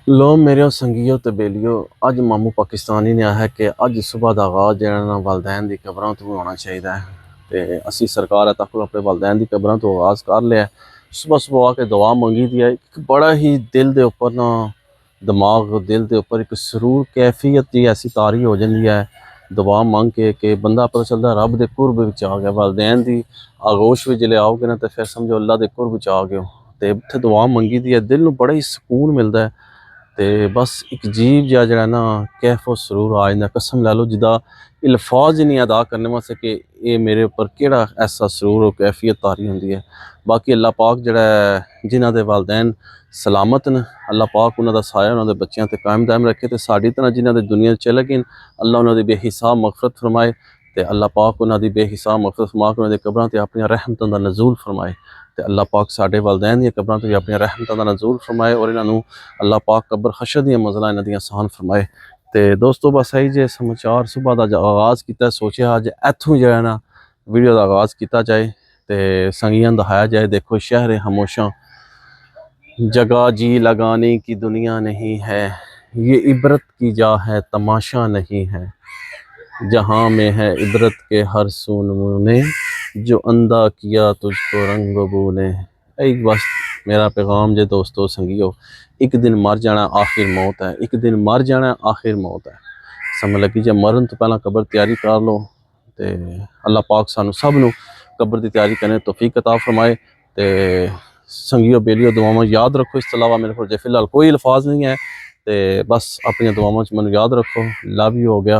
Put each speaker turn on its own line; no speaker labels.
लो मेरे संगियो ते बेलियो अज मामू पाकिस्तानी ने आया कि अज सुबह का आगाज़ जो वालदैन की कबरों तो होना चाहिए तो असी सरकार तक अपने वालदैन की कबरों तो आगाज़ कर लिया। सुबह सुबह आके दुआ मंगी दी है। एक बड़ा ही दिल के उपर ना दिमाग दिल के उपर एक सरूर कैफियत की ऐसी तारी हो जाती है दुआ मंग के कि बंदा पता चलता रब के कुरब विच आ गया। वालदैन की आगोश में जिले आओगे ना तो फिर समझो अल्लाह के कुरब च आ गए हो। तो इत्थे दुआ मंगी दी है, दिल में बड़ा ही सुकून मिलता है। तो बस एक अजीब जिहा जिहड़ा ना कैफो सरूर आ जाता, कसम लै लो जिदा अल्फाज ही नहीं अदा करने वास्ते कि ये मेरे उपर केड़ा ऐसा सरूर और कैफियत तारी होंदी है। बाकी अल्लाह पाक जिहड़ा जिन्हां दे वालदैन सलामत न, अल्लाह पाक उन्हां दा साया उन्हां दे बच्चों ते कायम दायम रखे। तो साडी तरह जिन्हां दे दुनिया चले गए अल्लाह उन्हां दी बेहिसाब मगफरत फरमाए। तो अल्लाह पाक उन्हां दी बेहिसाब मगफरत फरमा के उन्हां दी कबरां ते अपनी रहमतां दा नज़ूल फरमाए। तो अल्लाह पाक साडे वालदैन दी कबरां ते भी अपनी रहमतां दा नज़ूल फरमाए और इन्हां अल्लाह पाक कबर हशर दी मंज़िलां इन्हां दी आसान फरमाए। तो दोस्तों बस यही जे समाचार सुबह का आगाज़ किया, सोचा अज इत्थों जो है ना वीडियो का आगाज़ किया जाए तो संगियां दिखाया जाए। देखो शहर खामोशा जगह जी लगाने की दुनिया नहीं है, ये इबरत की जा है तमाशा नहीं है, जहाँ में है इबरत के हर सू नमूने, जो अंधा किया तुझको रंग बू ने। एक बस मेरा पैगाम जे दोस्तों संगियो, एक दिन मर जाना आखिर मौत है, एक दिन मर जाना आखिर मौत है। समझ लगी जे मरन तो पहला कबर तैयारी कर लो। तो अल्लाह पाक सानू सब नू कबर की तैयारी करने तौफीक अता फरमाए। तो संगियो बेलियो दुआवां याद रखो, इस अलावा मेरे को फिलहाल कोई अल्फाज नहीं है। तो बस अपनी दुआवां च मैनू याद रखो। लव यू हो गया।